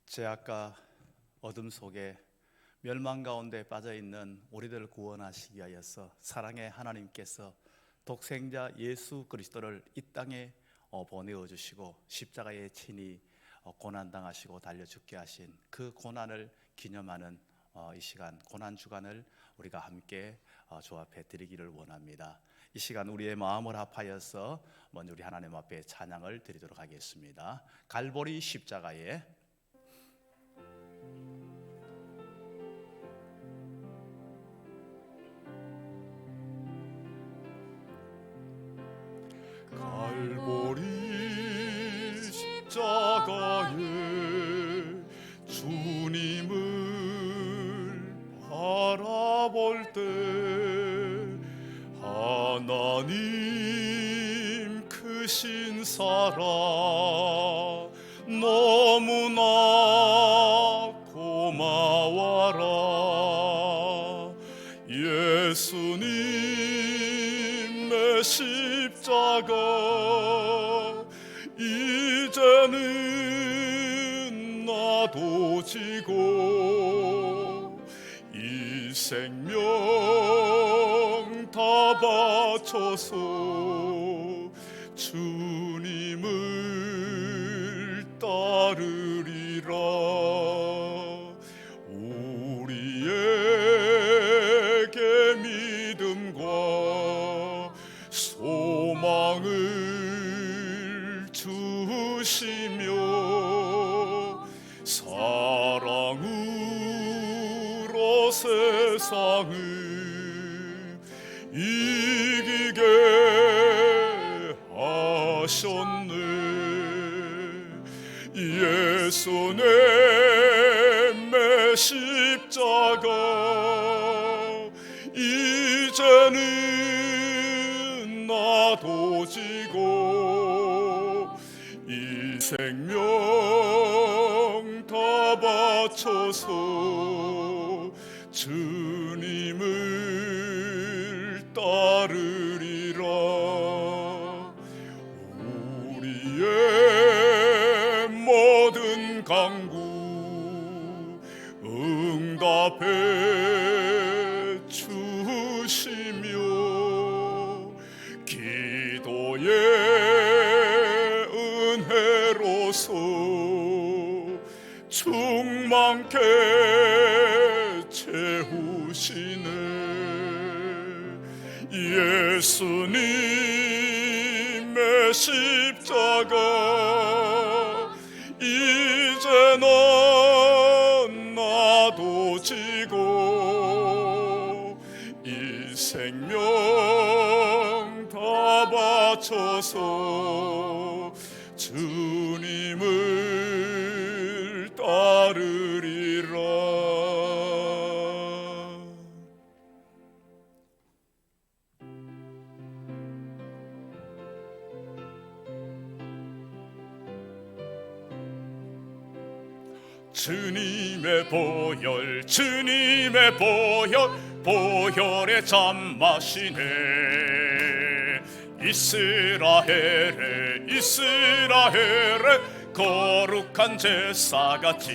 제약과 어둠 속에 멸망 가운데 빠져있는 우리들을 구원하시기 위하여서 사랑의 하나님께서 독생자 예수 그리스도를 이 땅에 보내어 주시고 십자가에 친히 고난당하시고 달려 죽게 하신 그 고난을 기념하는 이 시간, 고난 주간을 우리가 함께 조합해 드리기를 원합니다. 이 시간 우리의 마음을 합하여서 먼저 우리 하나님 앞에 찬양을 드리도록 하겠습니다. 갈보리 십자가에 갈보리 십자가에 주님을 바라볼 때 하나님 크신 사랑 너무나 고마워라. 예수님의 십자가 이제는 나도 지고 이 생명 다 바쳐서 주님을 따르리라. 우리에게 믿음과 소망을 주시며 사랑으로 세상을 이기게 하셨네. 예수님의 십자가 이제는 나도 지고 이 생명 다 바쳐서 주님을 따르리라. 우리의 모든 간구 응답해 주시며 기도의 은혜로서 충만케 채우시네. 예수님의 십자가 이제는 나도 지고 이 생명 다 바쳐서 주님을 따르리라. 주님의 보혈, 주님의 보혈, 보혈의 잔맛이네. 이스라엘의 거룩한 제사같이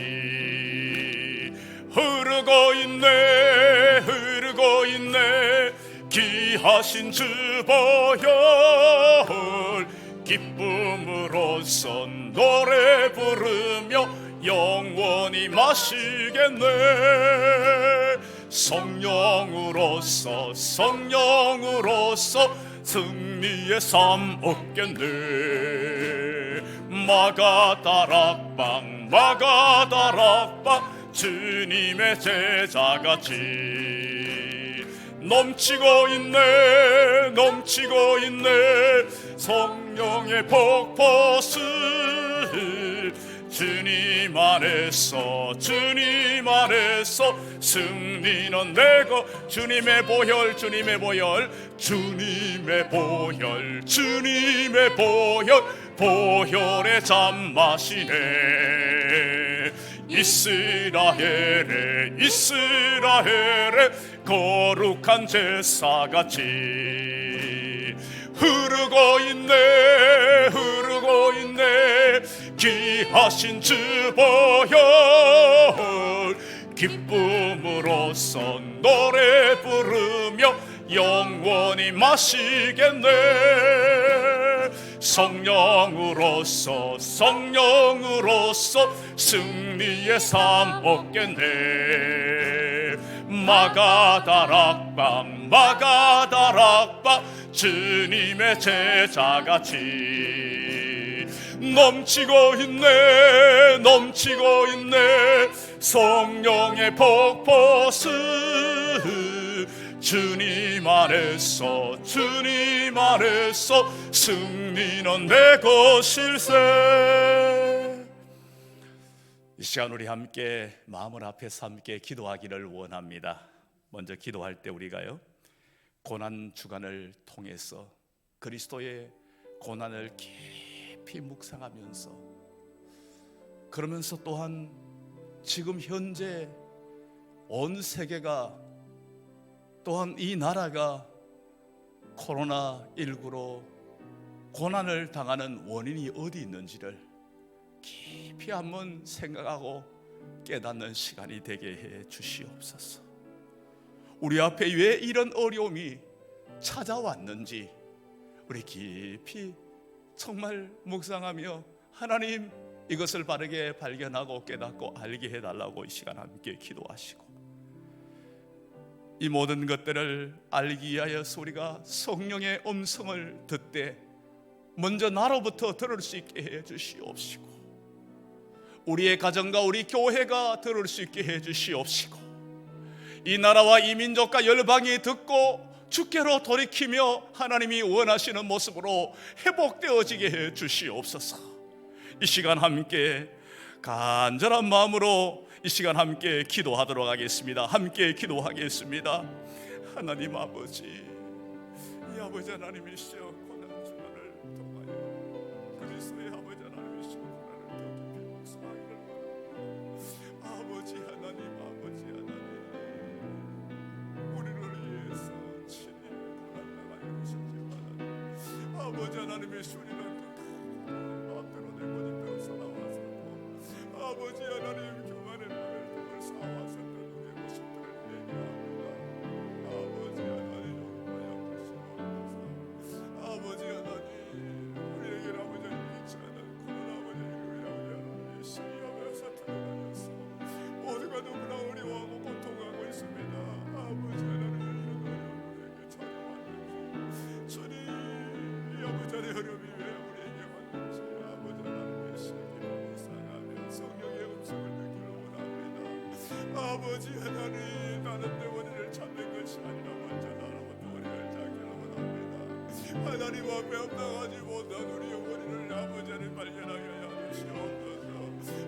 흐르고 있네 귀하신 주 보혈. 기쁨으로써 노래 부르며 영원히 마시겠네. 성령으로서 승리의 삶 얻겠네. 마가다락방 주님의 제자같이 넘치고 있네 성령의 폭포수. 주님 안에서 승리는 내거. 주님의 보혈 보혈의 잔맛이네. 이스라엘의 거룩한 제사같이 흐르고 있네 귀하신 주 보혈 기쁨으로써 노래 부르며 영원히 마시겠네. 성령으로서 승리의 삶 얻겠네. 마가다락방 주님의 제자같이 넘치고 있네 성령의 폭포수. 주님 안에서 승리는 내 것일세. 이 시간 우리 함께 마음을 앞에서 함께 기도하기를 원합니다. 먼저 기도할 때 우리가요, 고난 주간을 통해서 그리스도의 고난을 깊이 묵상하면서, 그러면서 또한 지금 현재 온 세계가, 또한 이 나라가 코로나19로 고난을 당하는 원인이 어디 있는지를 깊이 한번 생각하고 깨닫는 시간이 되게 해 주시옵소서. 우리 앞에 왜 이런 어려움이 찾아왔는지 우리 깊이 정말 묵상하며 하나님, 이것을 바르게 발견하고 깨닫고 알게 해달라고 이 시간 함께 기도하시고, 이 모든 것들을 알기 위하여서 우리가 성령의 음성을 듣되 먼저 나로부터 들을 수 있게 해 주시옵시고, 우리의 가정과 우리 교회가 들을 수 있게 해 주시옵시고, 이 나라와 이 민족과 열방이 듣고 주께로 돌이키며 하나님이 원하시는 모습으로 회복되어지게 해 주시옵소서. 이 시간 함께 간절한 마음으로 이 시간 함께 기도하도록 하겠습니다. 함께 기도하겠습니다. 하나님 아버지, 이 아버지 하나님이시여, 고난 주간을 통하여 그리스도의 아버지 하나님이시여 고난을 더 깊이 묵상하기를 원합니다. 아버지 하나님, 우리를 위해서 친히 고난당하여 오셨지만 아버지 하나님이시여, 우리는 마음대로 내 고집대로 살아왔었고, 아버지 하나님 교만의 말을 사와섰던 우리의 모습들을 얘기합니다. 아버지 하나님 용서하여 주시옵소서. 아버지 하나님, 우리에게 아버지 믿지 않는 그런 아버지 이루야 시기하면서 드러나면서 모두가 너무나 어려워하고 고통하고 있습니다. 아버지 하나님, 이런 어려움을 우리에게 찾아왔는지, 주님, 이 아버지 하나님 어려움이 왜 우리에게 왔는지 아버지 하나님의 시기를 묵상하며 성령의 음성을 듣기를 원합니다. 아버지 하나님, 나는 내 원인을 찾는 것이 아니라 먼저 나로부터 원인을 찾기를 원합니다. 하나님 앞에 합당하지 못한 우리의 원인을 아버지 하나님 발견하게 하여 주시옵소서.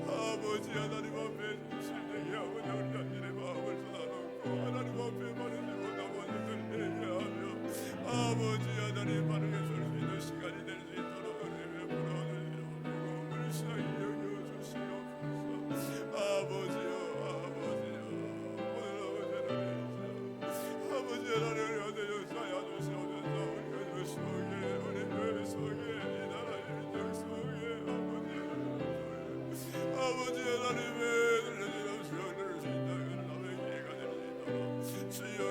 아버지 하나님 앞에 신에게 아버지 우리 자신의 마음을 쏟아놓고 하나님 앞에 바르지 못한 원인을 얘기하며 아버지 하나님 바르게 설 수 있는 시간이 될 수 있도록 은혜를 풀어주시옵소서. 불쌍히 여겨주시옵소서. 아버지여, 아버지 하나님 역사하여 주시옵소서. 우리 속에, 우리 교회 속에, 이 나라의 민족 속에 아버지 하나님의 들려주는 수요를 수 있다면 남의 기회가 될 수 있도록 주여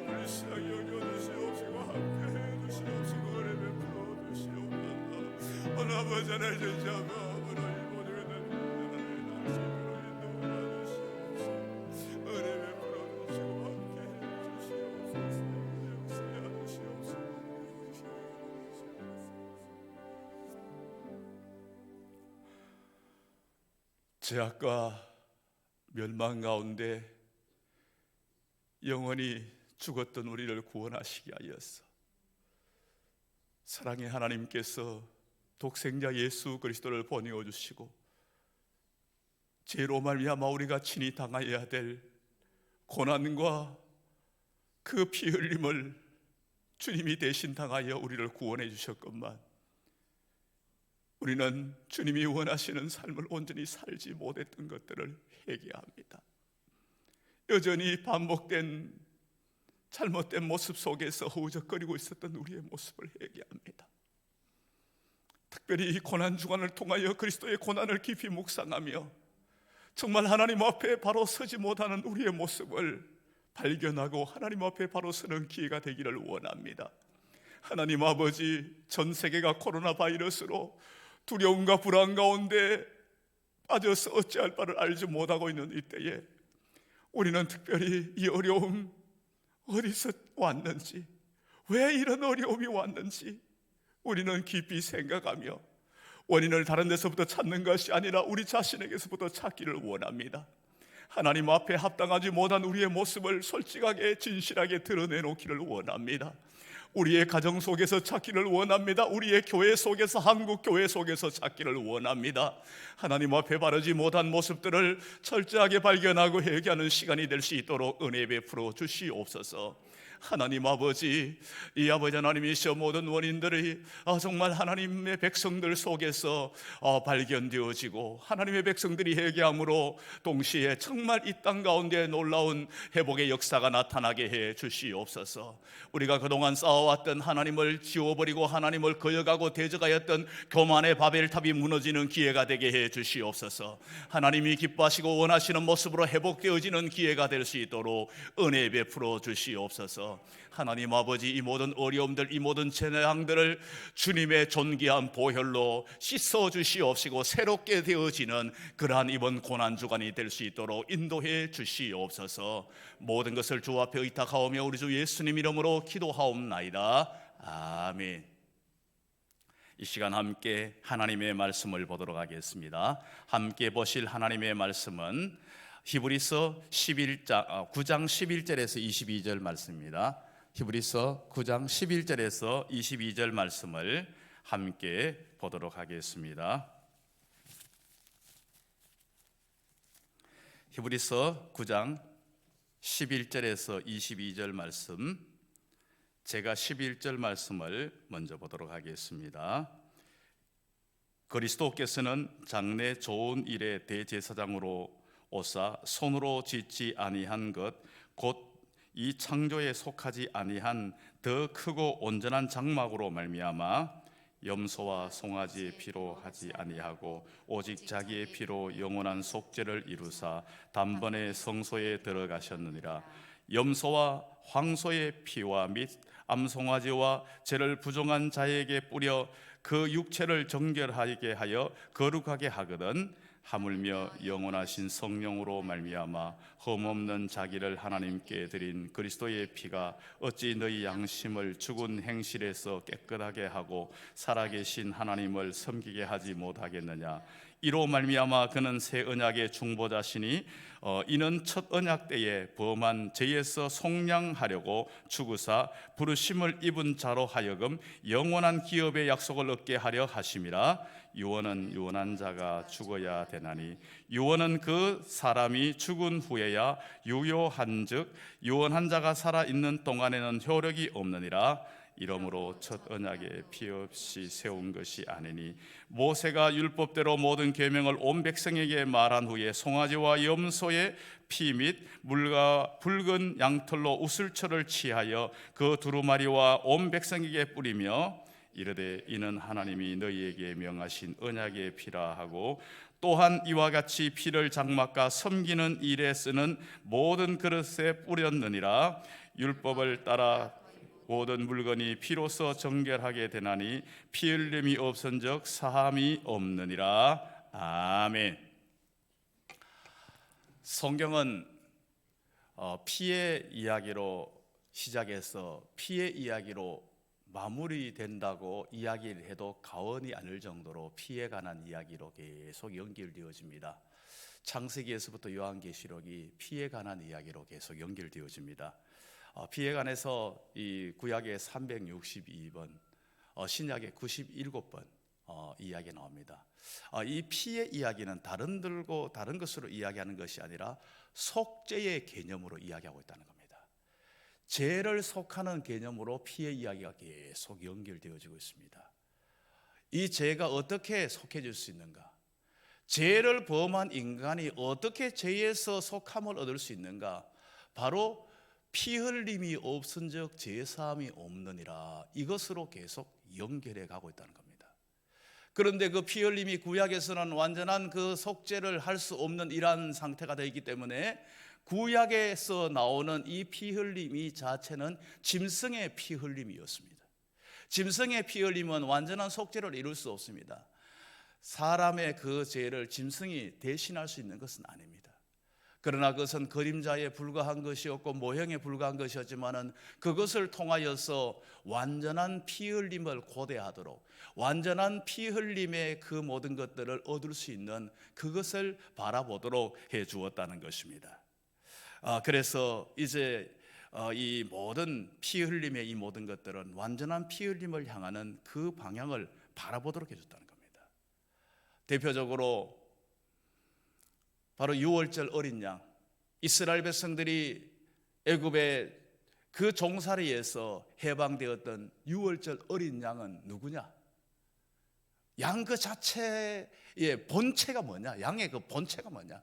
불쌍히 여겨주시옵시고 함께해 주시옵시고 은혜 베풀어 주시옵소서. 오늘 아버지 하나님 진짜로 아버지 모든 것들 하나님의 날씨로 인도하여 주시옵소서. 은혜 베풀어 주시고 함께해 주시옵소서. 역사하여 주시옵소서. 죄악과 멸망 가운데 영원히 죽었던 우리를 구원하시기 하여서 사랑의 하나님께서 독생자 예수 그리스도를 보내어 주시고, 죄로 말미암아 우리가 친히 당하여야 될 고난과 그 피 흘림을 주님이 대신 당하여 우리를 구원해 주셨건만, 우리는 주님이 원하시는 삶을 온전히 살지 못했던 것들을 회개합니다. 여전히 반복된 잘못된 모습 속에서 허우적거리고 있었던 우리의 모습을 회개합니다. 특별히 이 고난 주간을 통하여 그리스도의 고난을 깊이 묵상하며 정말 하나님 앞에 바로 서지 못하는 우리의 모습을 발견하고 하나님 앞에 바로 서는 기회가 되기를 원합니다. 하나님 아버지, 전 세계가 코로나 바이러스로 두려움과 불안 가운데 빠져서 어찌할 바를 알지 못하고 있는 이때에 우리는 특별히 이 어려움 어디서 왔는지, 왜 이런 어려움이 왔는지 우리는 깊이 생각하며 원인을 다른 데서부터 찾는 것이 아니라 우리 자신에게서부터 찾기를 원합니다. 하나님 앞에 합당하지 못한 우리의 모습을 솔직하게 진실하게 드러내놓기를 원합니다. 우리의 가정 속에서 찾기를 원합니다. 우리의 교회 속에서, 한국 교회 속에서 찾기를 원합니다. 하나님 앞에 바르지 못한 모습들을 철저하게 발견하고 회개하는 시간이 될 수 있도록 은혜 베풀어 주시옵소서. 하나님 아버지, 이 아버지 하나님이시여 모든 원인들이 정말 하나님의 백성들 속에서 발견되어지고 하나님의 백성들이 회개함으로 동시에 정말 이 땅 가운데 놀라운 회복의 역사가 나타나게 해 주시옵소서. 우리가 그동안 쌓아왔던 하나님을 지워버리고 하나님을 거역하고 대적하였던 교만의 바벨탑이 무너지는 기회가 되게 해 주시옵소서. 하나님이 기뻐하시고 원하시는 모습으로 회복되어지는 기회가 될 수 있도록 은혜 베풀어 주시옵소서. 하나님 아버지, 이 모든 어려움들, 이 모든 재앙들을 주님의 존귀한 보혈로 씻어 주시옵시고 새롭게 되어지는 그러한 이번 고난주간이 될 수 있도록 인도해 주시옵소서. 모든 것을 주 앞에 의탁하오며 우리 주 예수님 이름으로 기도하옵나이다. 아멘. 이 시간 함께 하나님의 말씀을 보도록 하겠습니다. 함께 보실 하나님의 말씀은 히브리서 9장 11절에서 22절 말씀입니다. 히브리서 9장 11절에서 22절 말씀을 함께 보도록 하겠습니다. 히브리서 9장 11절에서 22절 말씀, 제가 11절 말씀을 먼저 보도록 하겠습니다. 그리스도께서는 장래 좋은 일의 대제사장으로 오사 손으로 짓지 아니한 것 곧 이 창조에 속하지 아니한 더 크고 온전한 장막으로 말미암아 염소와 송아지의 피로 하지 아니하고 오직 자기의 피로 영원한 속죄를 이루사 단번에 성소에 들어가셨느니라. 염소와 황소의 피와 및 암송아지와 죄를 부정한 자에게 뿌려 그 육체를 정결하게 하여 거룩하게 하거든 하물며 영원하신 성령으로 말미암아 흠없는 자기를 하나님께 드린 그리스도의 피가 어찌 너희 양심을 죽은 행실에서 깨끗하게 하고 살아계신 하나님을 섬기게 하지 못하겠느냐. 이로 말미암아 그는 새 언약의 중보자시니 이는 첫 언약 때에 범한 죄에서 속량하려고 죽으사 부르심을 입은 자로 하여금 영원한 기업의 약속을 얻게 하려 하심이라. 유언은 유언한 자가 죽어야 되나니 유언은 그 사람이 죽은 후에야 유효한즉 유언한 자가 살아있는 동안에는 효력이 없느니라. 이러므로 첫 언약에 피 없이 세운 것이 아니니 모세가 율법대로 모든 계명을 온 백성에게 말한 후에 송아지와 염소의 피 및 물과 붉은 양털로 우슬초를 취하여 그 두루마리와 온 백성에게 뿌리며 이르되 이는 하나님이 너희에게 명하신 언약의 피라 하고 또한 이와 같이 피를 장막과 섬기는 일에 쓰는 모든 그릇에 뿌렸느니라. 율법을 따라 모든 물건이 피로써 정결하게 되나니 피 흘림이 없은즉 사함이 없느니라. 아멘. 성경은 피의 이야기로 시작해서 피의 이야기로 마무리된다고 이야기를 해도 과언이 아닐 정도로 피에 관한 이야기로 계속 연결되어집니다. 창세기에서부터 요한계시록이 피에 관한 이야기로 계속 연결되어집니다. 피에 관해서 이 구약의 362번, 신약의 97번 이야기 나옵니다. 이 피의 이야기는 다른 것으로 이야기하는 것이 아니라 속죄의 개념으로 이야기하고 있다는 겁니다. 죄를 속하는 개념으로 피의 이야기가 계속 연결되어지고 있습니다. 이 죄가 어떻게 속해질 수 있는가? 죄를 범한 인간이 어떻게 죄에서 속함을 얻을 수 있는가? 바로 피 흘림이 없은즉 죄사함이 없느니라. 이것으로 계속 연결해 가고 있다는 겁니다. 그런데 그 피 흘림이 구약에서는 완전한 그 속죄를 할 수 없는 이러한 상태가 되어 있기 때문에 구약에서 나오는 이 피 흘림이 자체는 짐승의 피 흘림이었습니다. 짐승의 피 흘림은 완전한 속죄를 이룰 수 없습니다. 사람의 그 죄를 짐승이 대신할 수 있는 것은 아닙니다. 그러나 그것은 그림자에 불과한 것이었고 모형에 불과한 것이었지만은 그것을 통하여서 완전한 피 흘림을 고대하도록, 완전한 피 흘림의 그 모든 것들을 얻을 수 있는 그것을 바라보도록 해 주었다는 것입니다. 그래서 이제 이 모든 피 흘림의 이 모든 것들은 완전한 피 흘림을 향하는 그 방향을 바라보도록 해줬다는 겁니다. 대표적으로 바로 유월절 어린 양, 이스라엘 백성들이 애굽의 그 종살이에서 해방되었던 유월절 어린 양은 누구냐? 양 그 자체의 본체가 뭐냐? 양의 그 본체가 뭐냐?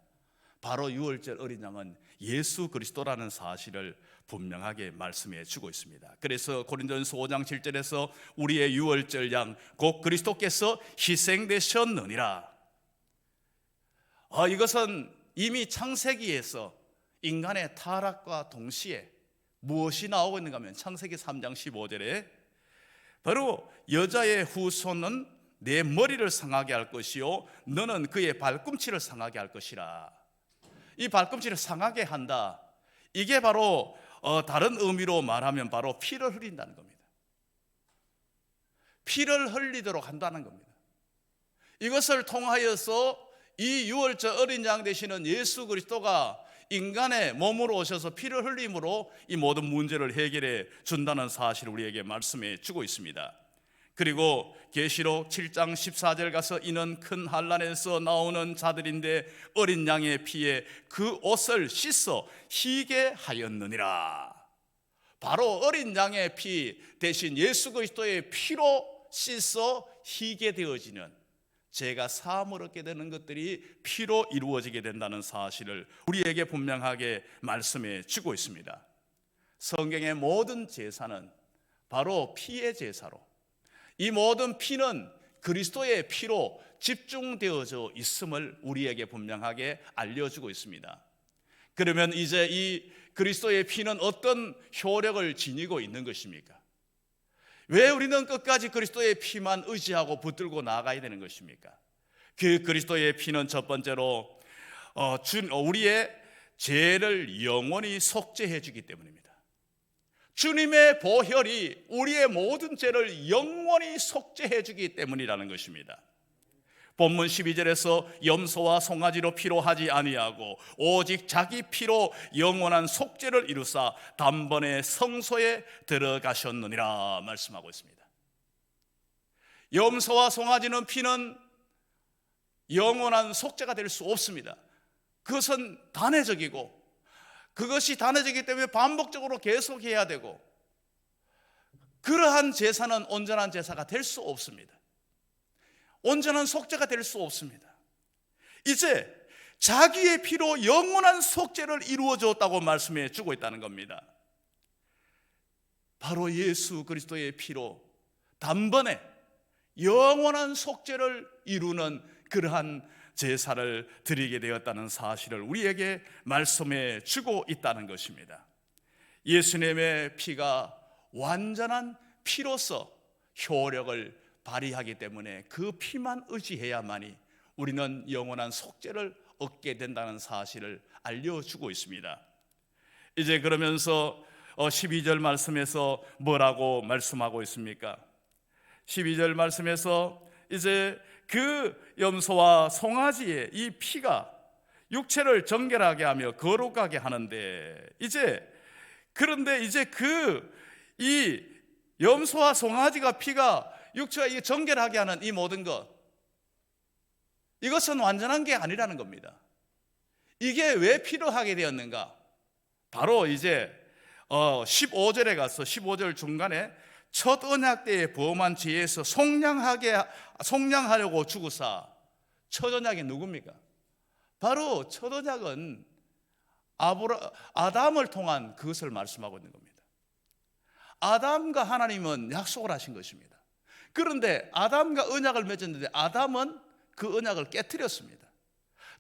바로 유월절 어린 양은 예수 그리스도라는 사실을 분명하게 말씀해 주고 있습니다. 그래서 고린도전서 5장 7절에서 우리의 유월절 양 곧 그리스도께서 희생되셨느니라. 이것은 이미 창세기에서 인간의 타락과 동시에 무엇이 나오고 있는가 하면 창세기 3장 15절에 바로 여자의 후손은 내 머리를 상하게 할 것이요 너는 그의 발꿈치를 상하게 할 것이라. 이 발꿈치를 상하게 한다, 이게 바로 다른 의미로 말하면 바로 피를 흘린다는 겁니다. 피를 흘리도록 한다는 겁니다. 이것을 통하여서 이 유월절 어린 양 되시는 예수 그리스도가 인간의 몸으로 오셔서 피를 흘림으로 이 모든 문제를 해결해 준다는 사실을 우리에게 말씀해 주고 있습니다. 그리고 계시록 7장 14절 가서 이는 큰 환난에서 나오는 자들인데 어린 양의 피에 그 옷을 씻어 희게 하였느니라. 바로 어린 양의 피 대신 예수 그리스도의 피로 씻어 희게 되어지는, 죄가 사함을 얻게 되는 것들이 피로 이루어지게 된다는 사실을 우리에게 분명하게 말씀해 주고 있습니다. 성경의 모든 제사는 바로 피의 제사로, 이 모든 피는 그리스도의 피로 집중되어져 있음을 우리에게 분명하게 알려주고 있습니다. 그러면 이제 이 그리스도의 피는 어떤 효력을 지니고 있는 것입니까? 왜 우리는 끝까지 그리스도의 피만 의지하고 붙들고 나아가야 되는 것입니까? 그 그리스도의 피는 첫 번째로 우리의 죄를 영원히 속죄해 주기 때문입니다. 주님의 보혈이 우리의 모든 죄를 영원히 속죄해 주기 때문이라는 것입니다. 본문 12절에서 염소와 송아지로 피로 하지 아니하고 오직 자기 피로 영원한 속죄를 이루사 단번에 성소에 들어가셨느니라 말씀하고 있습니다. 염소와 송아지는 피는 영원한 속죄가 될 수 없습니다. 그것은 단회적이고, 그것이 단회적이기 때문에 반복적으로 계속해야 되고, 그러한 제사는 온전한 제사가 될 수 없습니다. 온전한 속죄가 될 수 없습니다. 이제 자기의 피로 영원한 속죄를 이루어 줬다고 말씀해 주고 있다는 겁니다. 바로 예수 그리스도의 피로 단번에 영원한 속죄를 이루는 그러한 제사를 드리게 되었다는 사실을 우리에게 말씀해 주고 있다는 것입니다. 예수님의 피가 완전한 피로서 효력을 발휘하기 때문에 그 피만 의지해야만이 우리는 영원한 속죄를 얻게 된다는 사실을 알려주고 있습니다. 이제 그러면서 12절 말씀에서 뭐라고 말씀하고 있습니까? 12절 말씀에서 이제 그 염소와 송아지의 이 피가 육체를 정결하게 하며 거룩하게 하는데, 그런데 이제 이 염소와 송아지가 피가 육체가 정결하게 하는 이 모든 것, 이것은 완전한 게 아니라는 겁니다. 이게 왜 필요하게 되었는가? 바로 이제 15절에 가서 15절 중간에 첫 언약 때에 범한 죄에서 속량하려고 주구사. 첫 언약이 누굽니까? 바로 첫 언약은 아담을 통한 그것을 말씀하고 있는 겁니다. 아담과 하나님은 약속을 하신 것입니다. 그런데 아담과 언약을 맺었는데 아담은 그 언약을 깨뜨렸습니다.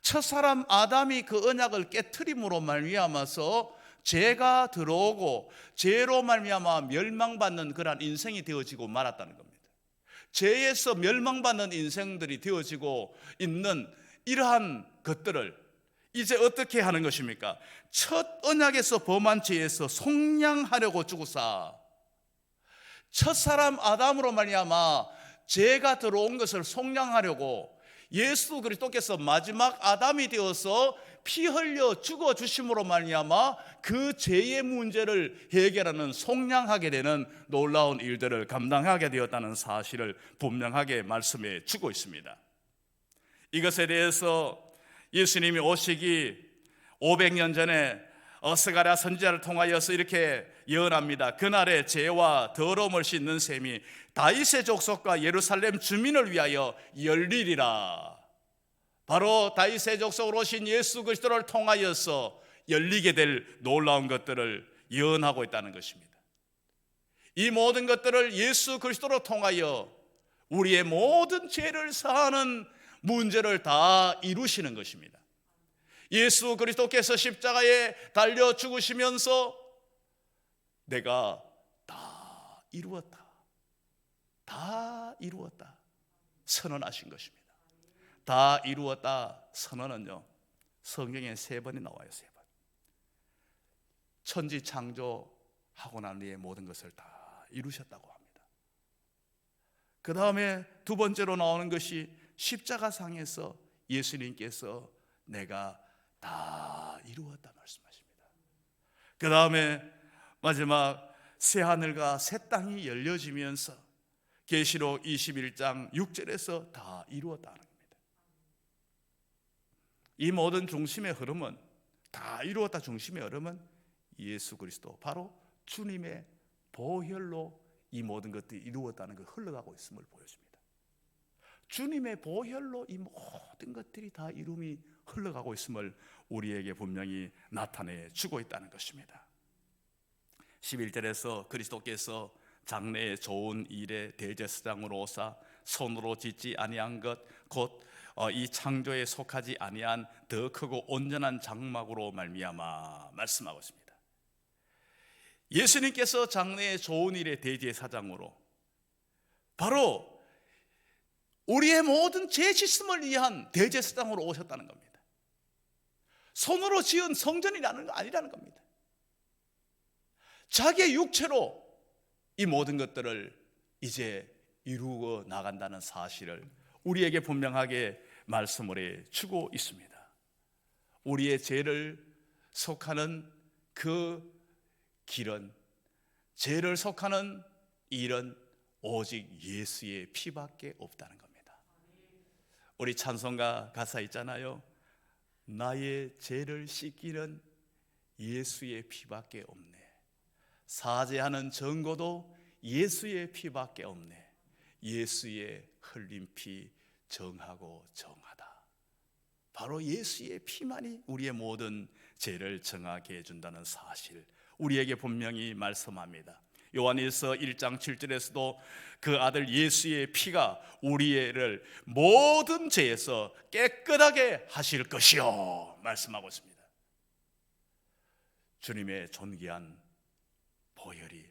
첫사람 아담이 그 언약을 깨뜨림으로 말미암아서 죄가 들어오고 죄로 말미암아 멸망받는 그러한 인생이 되어지고 말았다는 겁니다. 죄에서 멸망받는 인생들이 되어지고 있는 이러한 것들을 이제 어떻게 하는 것입니까? 첫 언약에서 범한 죄에서 속량하려고 주구사 첫사람 아담으로 말미암아 죄가 들어온 것을 속량하려고 예수 그리스도께서 마지막 아담이 되어서 피 흘려 죽어 주심으로 말미암아 그 죄의 문제를 해결하는 속량하게 되는 놀라운 일들을 감당하게 되었다는 사실을 분명하게 말씀해 주고 있습니다. 이것에 대해서 예수님이 오시기 500년 전에 스가랴 선지자를 통하여서 이렇게 예언합니다. 그날에 죄와 더러움을 씻는 셈이 다윗의 족속과 예루살렘 주민을 위하여 열리리라. 바로 다윗의 족속으로 오신 예수 그리스도를 통하여서 열리게 될 놀라운 것들을 예언하고 있다는 것입니다. 이 모든 것들을 예수 그리스도로 통하여 우리의 모든 죄를 사하는 문제를 다 이루시는 것입니다. 예수 그리스도께서 십자가에 달려 죽으시면서 내가 다 이루었다, 다 이루었다 선언하신 것입니다. 다 이루었다 선언은요, 성경에 3번이 나와요. 3번. 천지 창조하고 난 뒤에 모든 것을 다 이루셨다고 합니다. 그 다음에 두 번째로 나오는 것이 십자가상에서 예수님께서 내가 다 이루었다 말씀하십니다. 그 다음에 마지막 새 하늘과 새 땅이 열려지면서 계시록 21장 6절에서 다 이루었다는 겁니다. 이 모든 중심의 흐름은, 다 이루었다 중심의 흐름은 예수 그리스도, 바로 주님의 보혈로 이 모든 것들이 이루었다는 걸 흘러가고 있음을 보여줍니다. 주님의 보혈로 이 모든 것들이 다 이름이 흘러가고 있음을 우리에게 분명히 나타내 주고 있다는 것입니다. 11절에서 그리스도께서 장래의 좋은 일의 대제사장으로 오사 손으로 짓지 아니한 것 곧 이 창조에 속하지 아니한 더 크고 온전한 장막으로 말미암아 말씀하고 있습니다. 예수님께서 장래의 좋은 일의 대제사장으로 바로 우리의 모든 죄 씻음을 위한 대제사장으로 오셨다는 겁니다. 손으로 지은 성전이라는 거 아니라는 겁니다. 자기의 육체로 이 모든 것들을 이제 이루어 나간다는 사실을 우리에게 분명하게 말씀을 해 주고 있습니다. 우리의 죄를 속하는 그 길은, 죄를 속하는 일은 오직 예수의 피밖에 없다는 겁니다. 우리 찬송가 가사 있잖아요. 나의 죄를 씻기는 예수의 피밖에 없네. 사죄하는 증거도 예수의 피밖에 없네. 예수의 흘린 피 정하고 정하다. 바로 예수의 피만이 우리의 모든 죄를 정하게 해준다는 사실 우리에게 분명히 말씀합니다. 요한일서 1장 7절에서도 그 아들 예수의 피가 우리를 모든 죄에서 깨끗하게 하실 것이요 말씀하고 있습니다. 주님의 존귀한 보혈이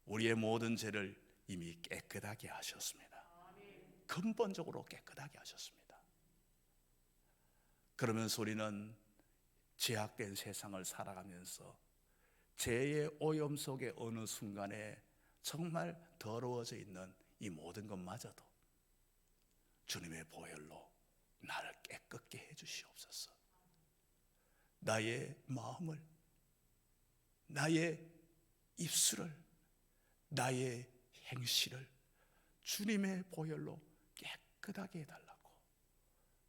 우리의 모든 죄를 이미 깨끗하게 하셨습니다. 근본적으로 깨끗하게 하셨습니다. 그러면서 우리는 죄악된 세상을 살아가면서 죄의 오염 속에 어느 순간에 정말 더러워져 있는 이 모든 것마저도 주님의 보혈로 나를 깨끗게 해주시옵소서. 나의 마음을, 나의 입술을, 나의 행실을 주님의 보혈로 깨끗하게 해달라고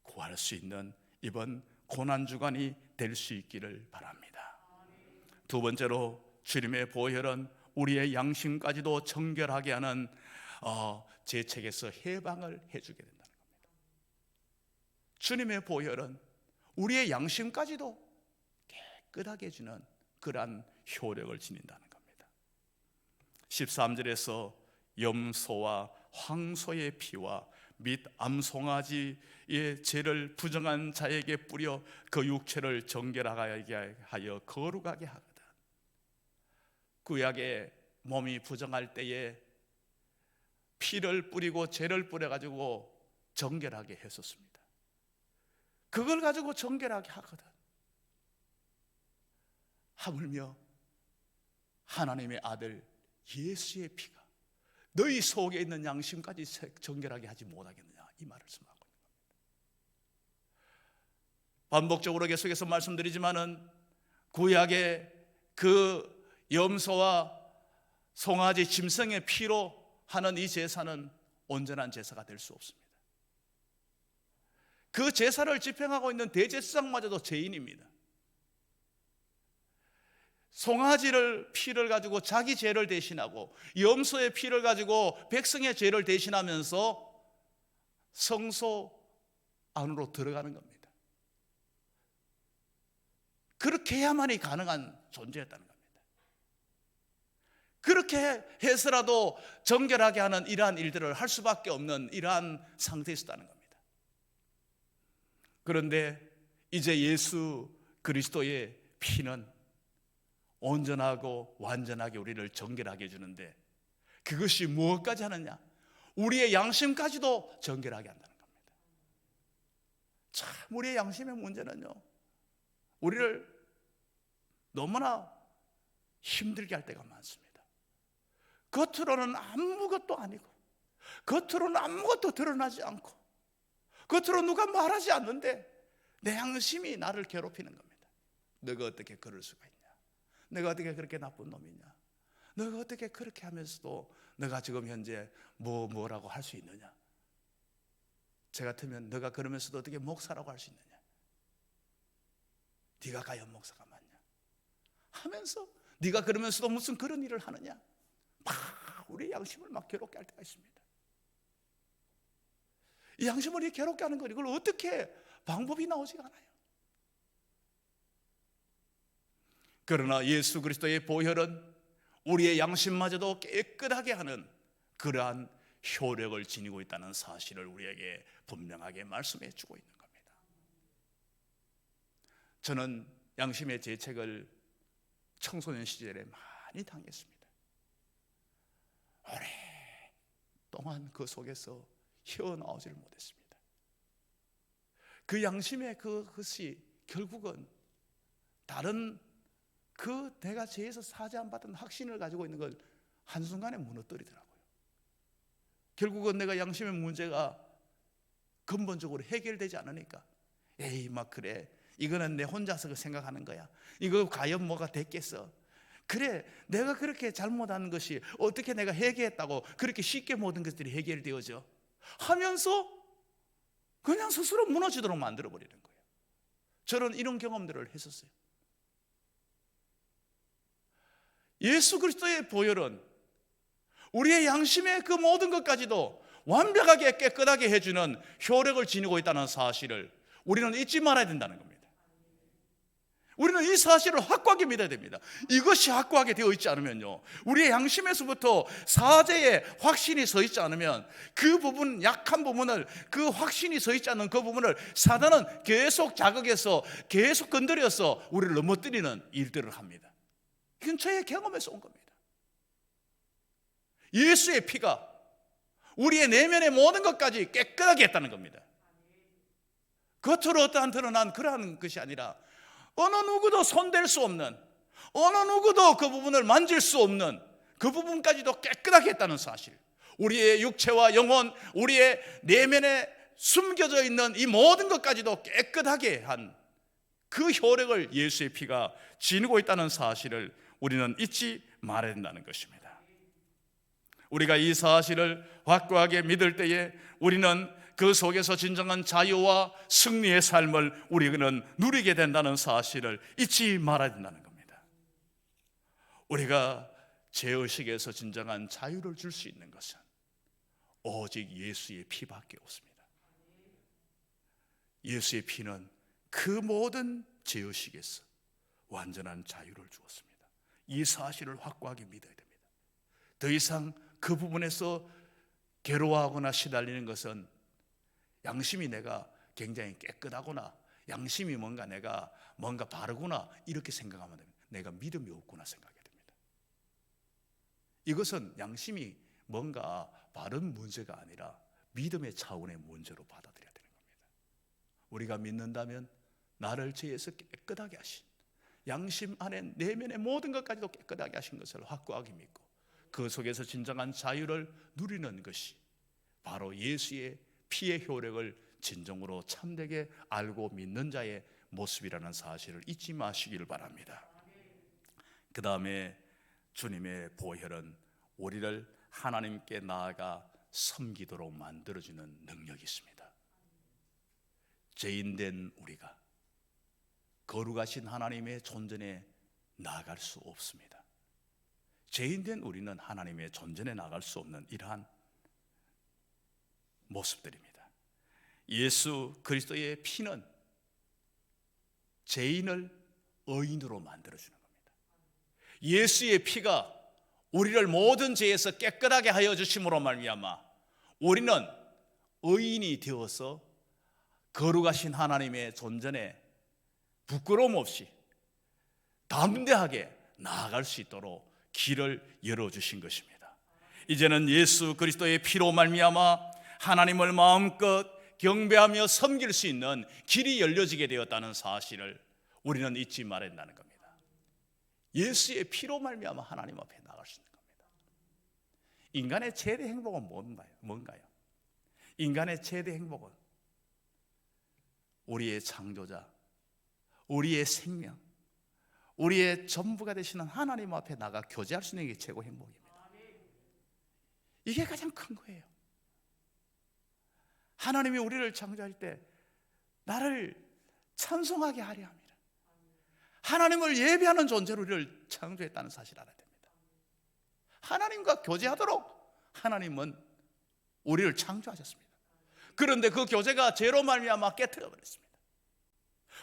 구할 수 있는 이번 고난주간이 될 수 있기를 바랍니다. 두 번째로 주님의 보혈은 우리의 양심까지도 정결하게 하는 죄책에서 해방을 해주게 된다는 겁니다. 주님의 보혈은 우리의 양심까지도 깨끗하게 해주는 그러한 효력을 지닌다는 겁니다. 13절에서 염소와 황소의 피와 및 암송아지의 죄를 부정한 자에게 뿌려 그 육체를 정결하게 하여 거룩하게 하거든. 구약의 몸이 부정할 때에 피를 뿌리고 죄를 뿌려가지고 정결하게 했었습니다. 그걸 가지고 정결하게 하거든. 하물며 하나님의 아들 예수의 피가 너희 속에 있는 양심까지 정결하게 하지 못하겠느냐, 이 말을 말씀하고 있는 겁니다. 반복적으로 계속해서 말씀드리지만은 구약의 그 염소와 송아지 짐승의 피로 하는 이 제사는 온전한 제사가 될 수 없습니다. 그 제사를 집행하고 있는 대제사장마저도 죄인입니다. 송아지를 피를 가지고 자기 죄를 대신하고 염소의 피를 가지고 백성의 죄를 대신하면서 성소 안으로 들어가는 겁니다. 그렇게 해야만이 가능한 존재였다는 겁니다. 그렇게 해서라도 정결하게 하는 이러한 일들을 할 수밖에 없는 이러한 상태에 있었다는 겁니다. 그런데 이제 예수 그리스도의 피는 온전하고 완전하게 우리를 정결하게 해주는데, 그것이 무엇까지 하느냐? 우리의 양심까지도 정결하게 한다는 겁니다. 참, 우리의 양심의 문제는요, 우리를 너무나 힘들게 할 때가 많습니다. 겉으로는 아무것도 아니고, 겉으로는 아무것도 드러나지 않고, 겉으로 누가 말하지 않는데 내 양심이 나를 괴롭히는 겁니다. 너가 어떻게 그럴 수가 있냐? 내가 어떻게 그렇게 나쁜 놈이냐? 너가 어떻게 그렇게 하면서도 너가 지금 현재 뭐라고 할 수 있느냐? 저 같으면 너가 그러면서도 어떻게 목사라고 할 수 있느냐? 네가 과연 목사가 맞냐? 하면서 네가 그러면서도 무슨 그런 일을 하느냐? 막 우리 양심을 막 괴롭게 할 때가 있습니다. 이 양심을 괴롭게 하는 거, 이걸 어떻게 방법이 나오지가 않아요. 그러나 예수 그리스도의 보혈은 우리의 양심마저도 깨끗하게 하는 그러한 효력을 지니고 있다는 사실을 우리에게 분명하게 말씀해 주고 있는 겁니다. 저는 양심의 죄책을 청소년 시절에 많이 당했습니다. 오랫동안 그 속에서 헤어나오지를 못했습니다. 그 양심의 그것이 결국은 다른 그 내가 죄에서 사죄 안 받은 확신을 가지고 있는 걸 한순간에 무너뜨리더라고요. 결국은 내가 양심의 문제가 근본적으로 해결되지 않으니까 에이 막 그래, 이거는 내 혼자서 생각하는 거야, 이거 과연 뭐가 됐겠어, 그래 내가 그렇게 잘못한 것이 어떻게 내가 해결했다고 그렇게 쉽게 모든 것들이 해결되어져 하면서 그냥 스스로 무너지도록 만들어버리는 거예요. 저는 이런 경험들을 했었어요. 예수 그리스도의 보혈은 우리의 양심의 그 모든 것까지도 완벽하게 깨끗하게 해주는 효력을 지니고 있다는 사실을 우리는 잊지 말아야 된다는 겁니다. 우리는 이 사실을 확고하게 믿어야 됩니다. 이것이 확고하게 되어 있지 않으면요, 우리의 양심에서부터 사죄의 확신이 서 있지 않으면 그 부분, 약한 부분을, 그 확신이 서 있지 않는 그 부분을 사단은 계속 자극해서 계속 건드려서 우리를 넘어뜨리는 일들을 합니다. 이건 저의 경험에서 온 겁니다. 예수의 피가 우리의 내면의 모든 것까지 깨끗하게 했다는 겁니다. 겉으로 어떠한 드러난 그러한 것이 아니라 어느 누구도 손댈 수 없는, 어느 누구도 그 부분을 만질 수 없는 그 부분까지도 깨끗하게 했다는 사실, 우리의 육체와 영혼, 우리의 내면에 숨겨져 있는 이 모든 것까지도 깨끗하게 한 그 효력을 예수의 피가 지니고 있다는 사실을 우리는 잊지 말아야 된다는 것입니다. 우리가 이 사실을 확고하게 믿을 때에 우리는 그 속에서 진정한 자유와 승리의 삶을 우리는 누리게 된다는 사실을 잊지 말아야 된다는 겁니다. 우리가 죄의식에서 진정한 자유를 줄 수 있는 것은 오직 예수의 피밖에 없습니다. 예수의 피는 그 모든 죄의식에서 완전한 자유를 주었습니다. 이 사실을 확고하게 믿어야 됩니다. 더 이상 그 부분에서 괴로워하거나 시달리는 것은 양심이 내가 굉장히 깨끗하구나, 양심이 내가 뭔가 바르구나 이렇게 생각하면 됩니다. 내가 믿음이 없구나 생각하게 됩니다. 이것은 양심이 뭔가 바른 문제가 아니라 믿음의 차원의 문제로 받아들여야 되는 겁니다. 우리가 믿는다면 나를 죄에서 깨끗하게 하신, 양심 안에 내면의 모든 것까지도 깨끗하게 하신 것을 확고하게 믿고 그 속에서 진정한 자유를 누리는 것이 바로 예수의 피의 효력을 진정으로 참되게 알고 믿는 자의 모습이라는 사실을 잊지 마시기를 바랍니다. 그 다음에 주님의 보혈은 우리를 하나님께 나아가 섬기도록 만들어주는 능력이 있습니다. 죄인된 우리가 거룩하신 하나님의 존전에 나아갈 수 없습니다. 죄인된 우리는 하나님의 존전에 나아갈 수 없는 이러한 모습들입니다. 예수 그리스도의 피는 죄인을 의인으로 만들어주는 겁니다. 예수의 피가 우리를 모든 죄에서 깨끗하게 하여 주심으로 말미암아 우리는 의인이 되어서 거룩하신 하나님의 존전에 부끄러움 없이 담대하게 나아갈 수 있도록 길을 열어주신 것입니다. 이제는 예수 그리스도의 피로 말미암아 하나님을 마음껏 경배하며 섬길 수 있는 길이 열려지게 되었다는 사실을 우리는 잊지 말아야 한다는 겁니다. 예수의 피로 말미암아 하나님 앞에 나갈 수 있는 겁니다. 인간의 최대 행복은 뭔가요? 인간의 최대 행복은 우리의 창조자, 우리의 생명, 우리의 전부가 되시는 하나님 앞에 나가 교제할 수 있는 게 최고 행복입니다. 이게 가장 큰 거예요. 하나님이 우리를 창조할 때 나를 찬송하게 하려 합니다. 하나님을 예배하는 존재로 우리를 창조했다는 사실을 알아야 됩니다. 하나님과 교제하도록 하나님은 우리를 창조하셨습니다. 그런데 그 교제가 죄로 말미암아 깨트려 버렸습니다.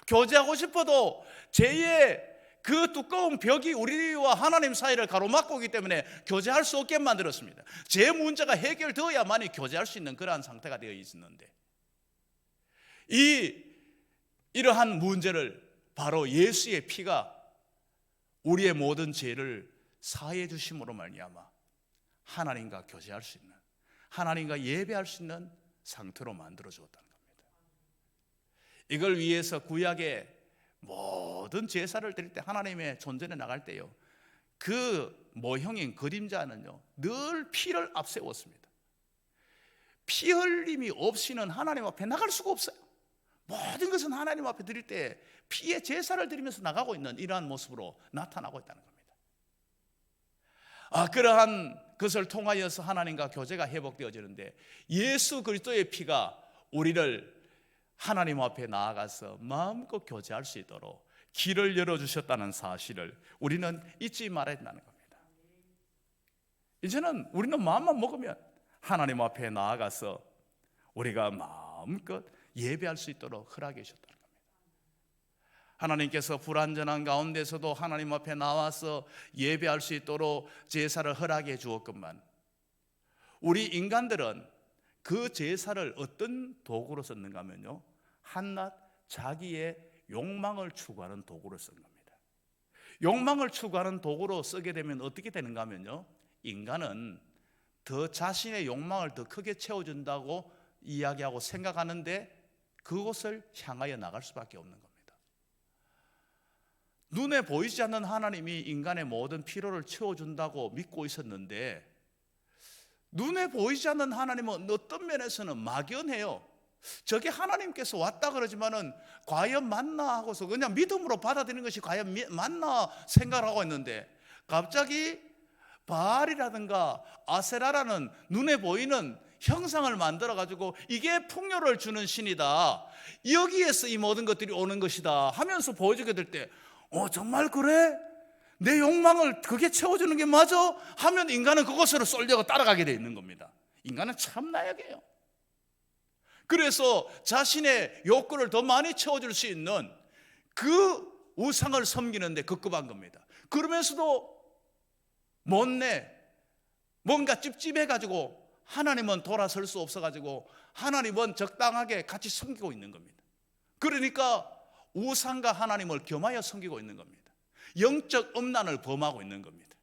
교제하고 싶어도 죄의 그 두꺼운 벽이 우리와 하나님 사이를 가로막고 있기 때문에 교제할 수 없게 만들었습니다. 죄 문제가 해결되어야만이 교제할 수 있는 그러한 상태가 되어 있었는데 이러한 문제를 바로 예수의 피가 우리의 모든 죄를 사해 주심으로 말미암아 하나님과 교제할 수 있는, 하나님과 예배할 수 있는 상태로 만들어 주었다는 겁니다. 이걸 위해서 구약의 모든 제사를 드릴 때 하나님의 존전에 나갈 때요, 그 모형인 그림자는요 늘 피를 앞세웠습니다. 피 흘림이 없이는 하나님 앞에 나갈 수가 없어요. 모든 것은 하나님 앞에 드릴 때 피의 제사를 드리면서 나가고 있는 이러한 모습으로 나타나고 있다는 겁니다. 그러한 것을 통하여서 하나님과 교제가 회복되어지는데 예수 그리스도의 피가 우리를 하나님 앞에 나아가서 마음껏 교제할 수 있도록 길을 열어주셨다는 사실을 우리는 잊지 말아야 한다는 겁니다. 이제는 우리는 마음만 먹으면 하나님 앞에 나아가서 우리가 마음껏 예배할 수 있도록 허락해 주셨다는 겁니다. 하나님께서 불완전한 가운데서도 하나님 앞에 나와서 예배할 수 있도록 제사를 허락해 주었건만 우리 인간들은 그 제사를 어떤 도구로 썼는가 하면요, 한낱 자기의 욕망을 추구하는 도구로 쓴 겁니다. 욕망을 추구하는 도구로 쓰게 되면 어떻게 되는가 하면요, 인간은 더 자신의 욕망을 더 크게 채워준다고 이야기하고 생각하는데 그것을 향하여 나갈 수밖에 없는 겁니다. 눈에 보이지 않는 하나님이 인간의 모든 필요를 채워준다고 믿고 있었는데 눈에 보이지 않는 하나님은 어떤 면에서는 막연해요. 저게 하나님께서 왔다 그러지만은 과연 맞나 하고서 그냥 믿음으로 받아들이는 것이 과연 맞나 생각을 하고 있는데 갑자기 바알이라든가 아세라라는 눈에 보이는 형상을 만들어 가지고 이게 풍요를 주는 신이다, 여기에서 이 모든 것들이 오는 것이다 하면서 보여주게 될 때 정말 그래? 내 욕망을 그게 채워주는 게 맞아? 하면 인간은 그것으로 쏠려가 따라가게 되어 있는 겁니다. 인간은 참 나약해요. 그래서 자신의 욕구를 더 많이 채워줄 수 있는 그 우상을 섬기는데 급급한 겁니다. 그러면서도 못내 뭔가 찝찝해가지고 하나님은 돌아설 수 없어가지고 하나님은 적당하게 같이 섬기고 있는 겁니다. 그러니까 우상과 하나님을 겸하여 섬기고 있는 겁니다. 영적 음란을 범하고 있는 겁니다.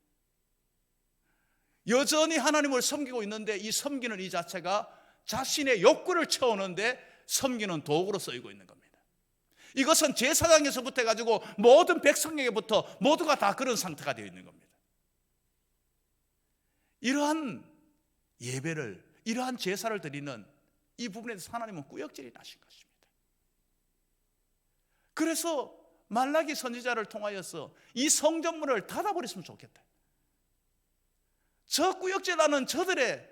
여전히 하나님을 섬기고 있는데 이 섬기는 이 자체가 자신의 욕구를 채우는데 섬기는 도구로 쓰이고 있는 겁니다. 이것은 제사장에서부터 해가지고 모든 백성에게부터 모두가 다 그런 상태가 되어 있는 겁니다. 이러한 예배를, 이러한 제사를 드리는 이 부분에 대해서 하나님은 구역질이 나신 것입니다. 그래서 말라기 선지자를 통하여서 이 성전문을 닫아버렸으면 좋겠다. 저 구역질하는 저들의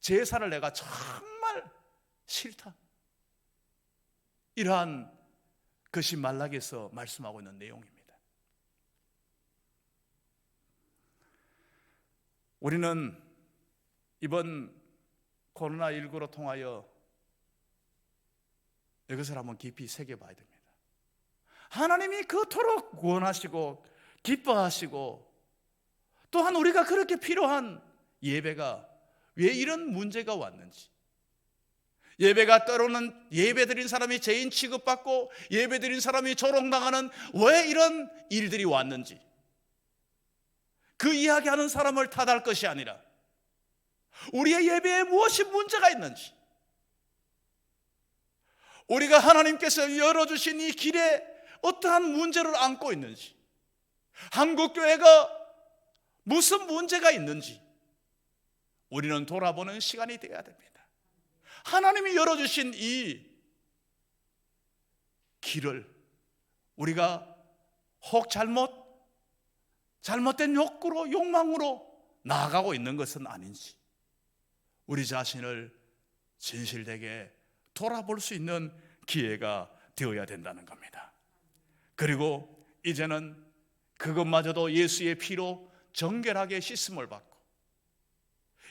제사를 내가 정말 싫다. 이러한 것이 말라기에서 말씀하고 있는 내용입니다. 우리는 이번 코로나19로 통하여 이것을 한번 깊이 새겨봐야 됩니다. 하나님이 그토록 구원하시고 기뻐하시고 또한 우리가 그렇게 필요한 예배가 왜 이런 문제가 왔는지, 예배가 때로는 예배드린 사람이 죄인 취급받고 예배드린 사람이 조롱당하는 왜 이런 일들이 왔는지, 그 이야기하는 사람을 탓할 것이 아니라 우리의 예배에 무엇이 문제가 있는지, 우리가 하나님께서 열어주신 이 길에 어떠한 문제를 안고 있는지, 한국교회가 무슨 문제가 있는지 우리는 돌아보는 시간이 되어야 됩니다. 하나님이 열어주신 이 길을 우리가 혹 잘못된 욕구로, 욕망으로 나아가고 있는 것은 아닌지 우리 자신을 진실되게 돌아볼 수 있는 기회가 되어야 된다는 겁니다. 그리고 이제는 그것마저도 예수의 피로 정결하게 씻음을 받고,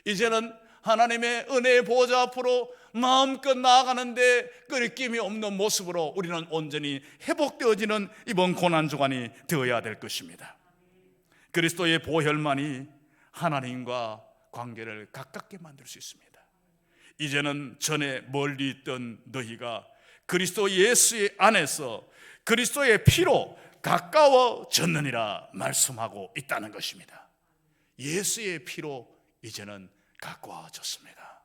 이제는 하나님의 은혜의 보좌 앞으로 마음껏 나아가는데 끄리낌이 없는 모습으로 우리는 온전히 회복되어지는 이번 고난주간이 되어야 될 것입니다. 그리스도의 보혈만이 하나님과 관계를 가깝게 만들 수 있습니다. 이제는 전에 멀리 있던 너희가 그리스도 예수의 안에서 그리스도의 피로 가까워졌느니라 말씀하고 있다는 것입니다. 예수의 피로 이제는 가까워졌습니다.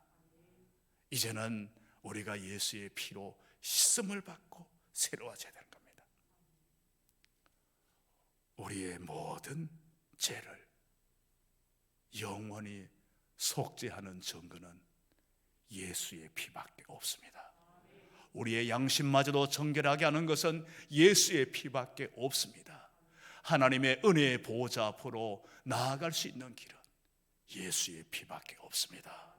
이제는 우리가 예수의 피로 씻음을 받고 새로워져야 되는 겁니다. 우리의 모든 죄를 영원히 속죄하는 증거는 예수의 피밖에 없습니다. 우리의 양심마저도 정결하게 하는 것은 예수의 피밖에 없습니다. 하나님의 은혜의 보좌 앞으로 나아갈 수 있는 길은 예수의 피밖에 없습니다.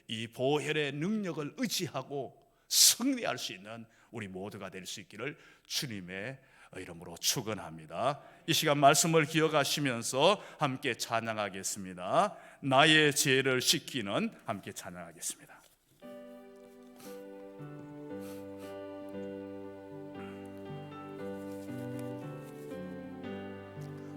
이 보혈의 능력을 의지하고 승리할 수 있는 우리 모두가 될 수 있기를 주님의 이름으로 축원합니다. 이 시간 말씀을 기억하시면서 함께 찬양하겠습니다. 나의 죄를 씻기는, 함께 찬양하겠습니다.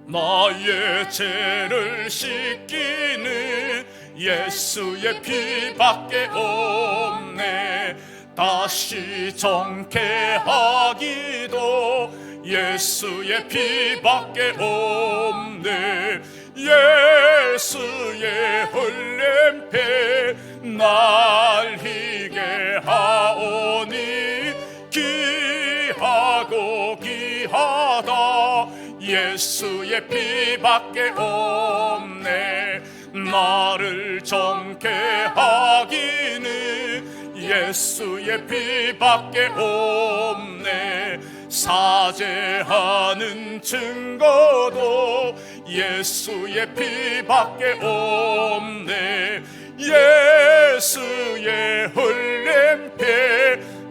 나의 죄를 씻기는 예수의 피밖에 없네. 다시 정케하기도 예수의 피밖에 없네. 예수의 흘린 피 날 희게 하오니 귀하고 귀하다. 예수의 피밖에 없네. 나를 정케 하기는 예수의 피밖에 없네. 사죄하는 증거도 예수의 피밖에 없네. 예수의 흘린 피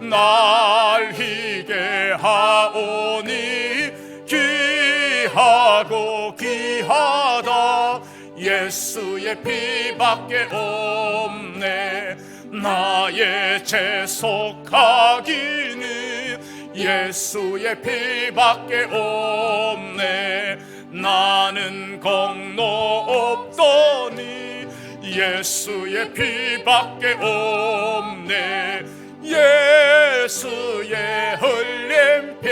날 희게 하오니 귀하고 귀하다. 예수의 피밖에 없네. 나의 죄 속하기는 예수의 피밖에 없네. 나는 공로 없더니 예수의 피밖에 없네. 예수의 흘린 피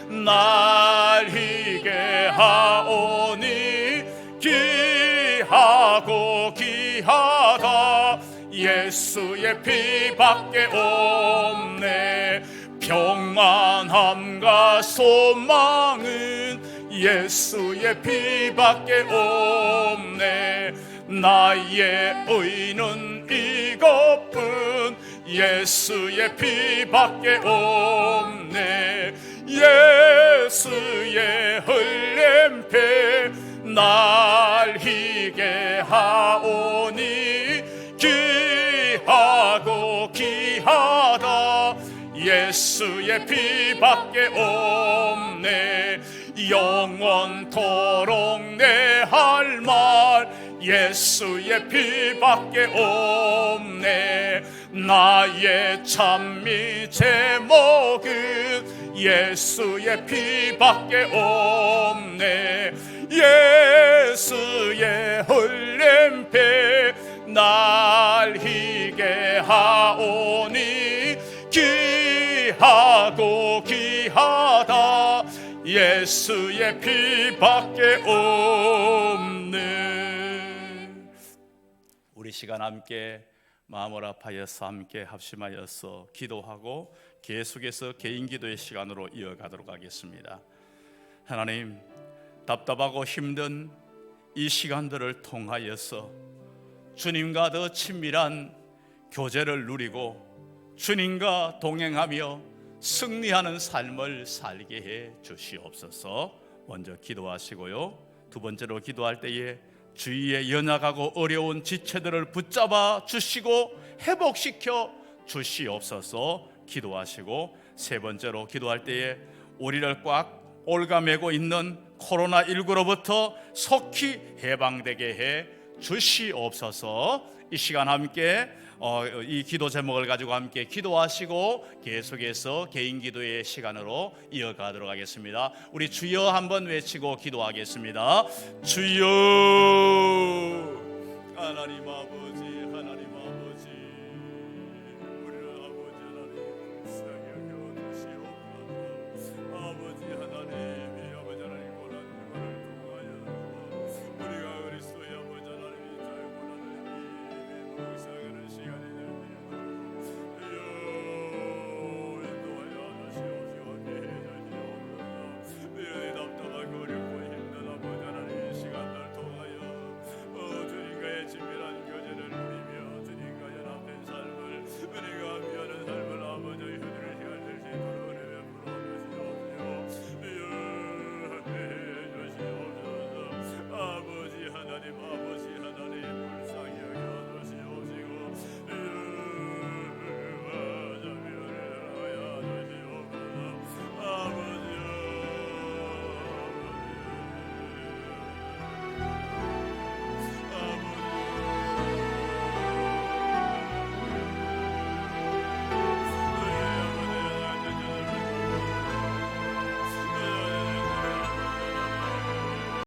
날 희게 하오니 귀하고 귀하다. 예수의 피밖에 없네. 평안함과 소망은 예수의 피밖에 없네. 나의 의는 이것뿐 예수의 피밖에 없네. 예수의 흘린 피 날 희게 하오니 귀하고 귀하다. 예수의 피밖에 없네. 영원토록 내 할 말 예수의 피밖에 없네. 나의 찬미 제목은 예수의 피밖에 없네. 예수의 흘린 피 날 희게 하오니 귀하고 귀하다. 예수의 피밖에 없네. 우리 시간 함께 마음을 아파여서 함께 합심하여서 기도하고 계속해서 개인 기도의 시간으로 이어가도록 하겠습니다. 하나님, 답답하고 힘든 이 시간들을 통하여서 주님과 더 친밀한 교제를 누리고 주님과 동행하며 승리하는 삶을 살게 해 주시옵소서. 먼저 기도하시고요, 두 번째로 기도할 때에 주위의 연약하고 어려운 지체들을 붙잡아 주시고 회복시켜 주시옵소서 기도하시고, 세 번째로 기도할 때에 우리를 꽉 올가매고 있는 코로나19로부터 속히 해방되게 해 주시옵소서. 이 시간 함께 이 기도 제목을 가지고 함께 기도하시고 계속해서 개인 기도의 시간으로 이어가도록 하겠습니다. 우리 주여 한번 외치고 기도하겠습니다. 주여. 하나님 아버지,